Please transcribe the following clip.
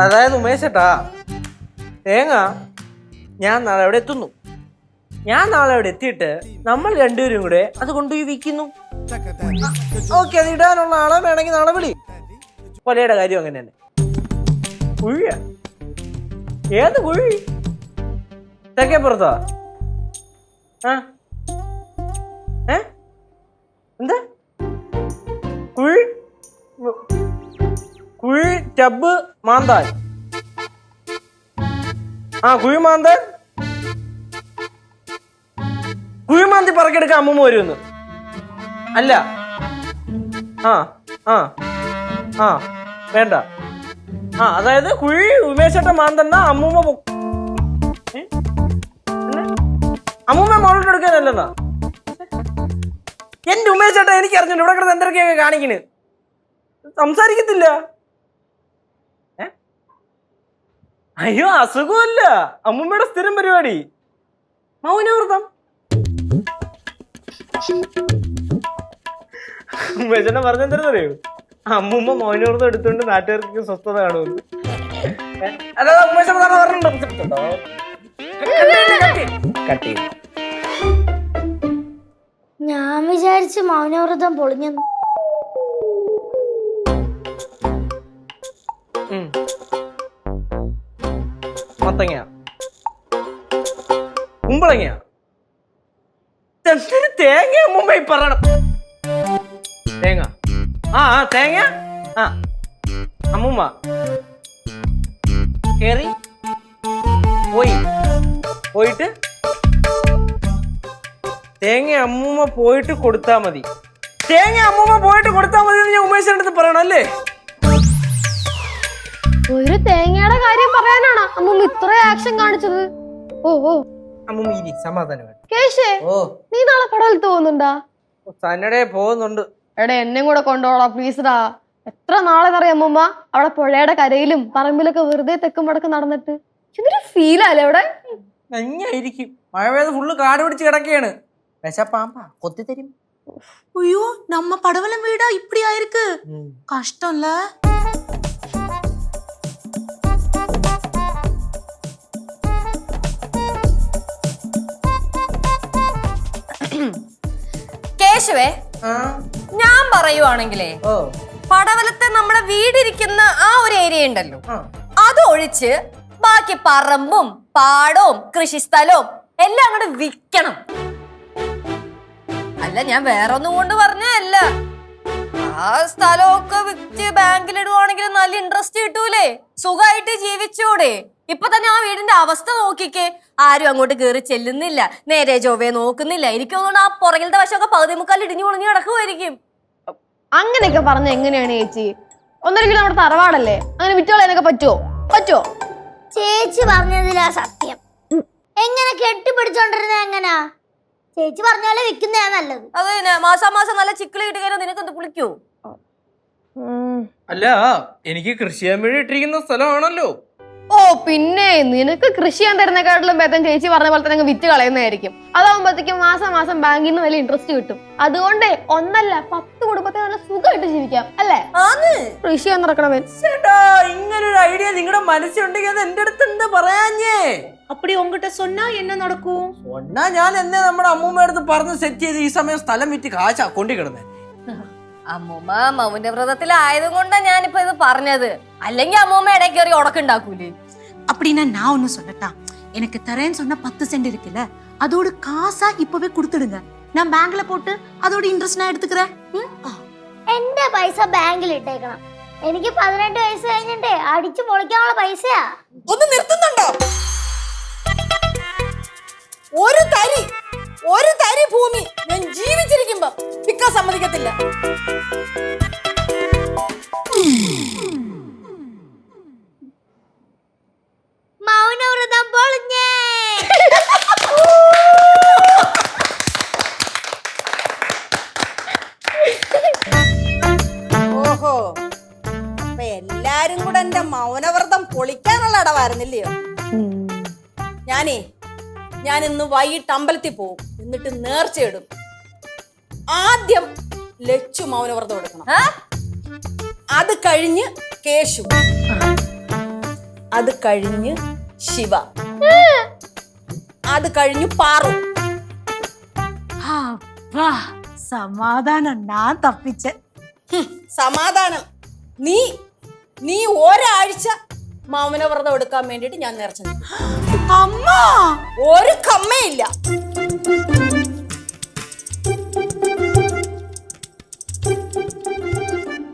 അതായത് ഉമേശേട്ടാ, തേങ്ങ ഞാൻ നാളെ അവിടെ എത്തുന്നു. ഞാൻ നാളെ അവിടെ എത്തിയിട്ട് നമ്മൾ രണ്ടുപേരും കൂടെ അത് കൊണ്ടുപോയി വിൽക്കുന്നു. ഓക്കെ, അത് ഇടാനുള്ള ആളെ വേണമെങ്കിൽ നാളെ വിളി. കൊലയുടെ കാര്യം അങ്ങനെ തന്നെ. കുഴിയ ഏത് കുഴി? തെക്കേപ്പുറത്താ? എന്താ കുഴി? കുഴി ടബ് മാന്താൻ? കുഴി മാന്താൻ, കുഴി മാന്തി പറക്കെടുക്കാൻ അമ്മൂമ്മ വരുമെന്ന് അല്ല. വേണ്ട. അതായത് കുഴി ഉമേശേട്ടൻ മാന്തന്ന അമ്മൂമ്മ അമ്മൂമ്മ മോളോട്ട് എടുക്കാനല്ലെന്നാ? എന്റെ ഉമേശേട്ടൻ എനിക്ക് അറിഞ്ഞില്ല. ഇവിടെ കിടന്ന് എന്തൊക്കെയൊക്കെ കാണിക്കണ്, സംസാരിക്കത്തില്ല. അയ്യോ, അസുഖമല്ല, അമ്മൂമ്മയുടെ സ്ഥിരം പരിപാടി മൗനവ്രതം. ഉമേശേട്ടൻ പറഞ്ഞെന്തറിയോ? അമ്മൂമ്മ മൗനവ്രതം എടുത്തുകൊണ്ട് നാട്ടുകാർക്ക് സ്വസ്ഥത കാണുമെന്ന്. അല്ലാതെ ഉമേശേട്ടൻ പറഞ്ഞിട്ടുണ്ടോ? ഞാൻ വിചാരിച്ച് മൗനവ്രതം പൊളിഞ്ഞെന്ന്. മത്തങ്ങ, കുമ്പളങ്ങ, തേങ്ങ മുമ്പേ പറയണം. തേങ്ങ, തേങ്ങ. അമ്മൂമ്മ കേറി പോയിട്ട് തേങ്ങ അമ്മൂമ്മ പോയിട്ട് കൊടുത്താ മതി. തേങ്ങ അമ്മൂമ്മ പോയിട്ട് കൊടുത്താ മതി എന്ന് ഞാൻ ഉമേശിന്റെ അടുത്ത് പറയണം അല്ലേ? ഒരു തേങ്ങയുടെ കാര്യം പറയാനാണ് അമ്മൂമ്മ ഇത്ര ആക്ഷൻ കാണിച്ചത്. അമ്മൂമ്മ ഇരി, സമാധാനം. നീ നാളെ കടലിൽ പോകുന്നുണ്ടാ? സന്നഡേ പോകുന്നുണ്ട്. എടാ, എന്നെ കൂടെ കൊണ്ടുപോടാ പ്ലീസ്ഡാ. എത്ര നാളെന്നറിയാം അമ്മൂമ്മ അവിടെ പുഴയുടെ കരയിലും പറമ്പിലൊക്കെ വെറുതെ തെക്കും വടക്ക് നടന്നിട്ട്. ഇതൊരു ഫീലല്ലേ അവിടെ? നന്നായിരിക്കും. മഴ പെയ്ത് ഫുള്ള് കാട് പിടിച്ച് കിടക്കുകയാണ്. വിശപ്പാമ്പാ കൊത്തി തരും. ஐயோ, நம்ம படவலம் வீடா இப்படி ஆயிருக்கு. கஷ்டம்ல. കേശവേ, ഞാൻ പറയുവാണെങ്കിലേ പടവലത്തെ നമ്മുടെ വീടിരിക്കുന്ന ആ ഒരു ഏരിയ ഉണ്ടല്ലോ, അത് ഒഴിച്ച് ബാക്കി പറമ്പും പാടവും കൃഷിസ്ഥലവും എല്ലാം അങ്ങോട്ട് വിൽക്കണം. അല്ല, ഞാൻ വേറെ ഒന്നും കൊണ്ട് പറഞ്ഞല്ല. ആ സ്ഥലമൊക്കെ വിറ്റ് ബാങ്കിലിടുവാണെങ്കിൽ നല്ല ഇൻട്രസ്റ്റ് കിട്ടൂലേ, സുഖമായിട്ട് ജീവിച്ചൂടെ? ഇപ്പൊ തന്നെ ആ വീടിന്റെ അവസ്ഥ നോക്കിക്കേ. ആരും അങ്ങോട്ട് കേറി ചെല്ലുന്നില്ല, നേരെ ചൊവ്വേ നോക്കുന്നില്ല. എനിക്ക് തോന്നുന്നു ആ പുറകിലത്തെ വശമൊക്കെ പകുതി മുക്കാൽ ഇടിഞ്ഞു പൊളിഞ്ഞു കിടക്കുമായിരിക്കും. അങ്ങനെയൊക്കെ പറഞ്ഞ എങ്ങനെയാണ് ചേച്ചി? ഒന്നൊരിക്കലും നമ്മുടെ തറവാടല്ലേ, അങ്ങനെ വിറ്റുകളയാനൊക്കെ പറ്റുമോ? ചേച്ചി പറഞ്ഞതിലാ സത്യം. എങ്ങനെ കെട്ടിപ്പിടിച്ചോണ്ടിരുന്ന എങ്ങനാ? ചേച്ചി പറഞ്ഞാലേ വിൽക്കുന്നതാ നല്ലത്. അത് മാസം നല്ല ചിക്കിളി കിട്ടുക, നിനക്ക് എന്ത് കുളിക്കോ? അല്ല, എനിക്ക് കൃഷി ചെയ്യാൻ വേണ്ടി ഇട്ടിരിക്കുന്ന സ്ഥലമാണല്ലോ. പിന്നെ നിനക്ക് കൃഷി ചെയ്യാൻ തരുന്നേക്കാട്ടിലും ഭേദം ചേച്ചി പറഞ്ഞ പോലെ തന്നെ വിറ്റ് കളയുന്നതായിരിക്കും. അതാവുമ്പോഴത്തേക്കും മാസം ബാങ്കിൽ നിന്ന് വലിയ ഇൻട്രസ്റ്റ് കിട്ടും. അതുകൊണ്ട് 1 അല്ല 10 കുടുംബത്തെ നല്ല സുഖമായിട്ട് ജീവിക്കാം അല്ലേ? കൃഷി ചെയ്യാൻ നടക്കണവേ. ഇങ്ങനൊരു ഐഡിയ നിങ്ങളുടെ മനസ്സിലുണ്ടെങ്കിൽ അത് എന്റെ അടുത്ത് എന്താ പറയാഞ്ഞേ? அப்படி உங்ககிட்ட சொன்னா என்ன நடக்கும்? சொன்னா ഞാൻ എന്നെ നമ്മുടെ അമ്മൂമ്മയുടെ അടുത്ത് പറഞ്ഞ് സെറ്റ് ചെയ്ത് ഈ സമയം സ്ഥലം വിറ്റ് കാശ് അക്കൗണ്ടിൽ കിടന്നേ. അമ്മൂമ്മ മൗനവ്രതത്തിലായതും കൊണ്ടാ ഞാനിപ്പോ ഇത് പറഞ്ഞത്. അല്ലെങ്കിൽ അമ്മൂമ്മ ഇടയ്ക്ക് കയറി ഉടക്കുണ്ടാക്കൂലേ. அப்படின்னா நான் ஒன்னு சொல்லட்டா? எனக்கு தரேன்னு சொன்ன 10 சென்ட் இருக்குல்ல, அதோட காசா இப்பவே கொடுத்துடுங்க. நான் ബാങ്കിലെ പോട്ട് അതോടെ ഇൻട്രസ്റ്റ് ഞാൻ എടുത്തുക്കറേ. എന്റെ പൈസ ബാങ്കിൽ ഇട്ടേക്കണം. എനിക്ക് 18 വയസ്സ് കഴിഞ്ഞിട്ടേ അടിച്ചു പൊളിക്കാനുള്ള പൈസയാ. ഒന്ന് നിർത്തുന്നുണ്ടോ? ഒരു തരി ഭൂമി ഞാൻ ജീവിച്ചിരിക്കുമ്പോ വിൽക്കാൻ സമ്മതിക്കത്തില്ല. മൗനവ്രതം പൊളിഞ്ഞേ. ഓഹോ, അപ്പൊ എല്ലാരും കൂടെ എന്റെ മൗനവ്രതം പൊളിക്കാനുള്ള ഇടവായിരുന്നില്ലയോ? ഞാൻ ഇന്ന് വൈകിട്ട് അമ്പലത്തിൽ പോകും, എന്നിട്ട് നേർച്ചയിടും. ആദ്യം ലച്ചു മൗനവ്രതം എടുക്കണം. അത് കഴിഞ്ഞ് കേശു, അത് കഴിഞ്ഞ് ശിവ, അത് കഴിഞ്ഞു പാറു. വാ സമാധാനം ഞാൻ തപ്പിച്ച. സമാധാനം. നീ ഒരാഴ്ച മാമന വ്രതം എടുക്കാൻ വേണ്ടിട്ട് ഞാൻ നേർച്ച. അമ്മ ഒരു കമ്മയില്ല.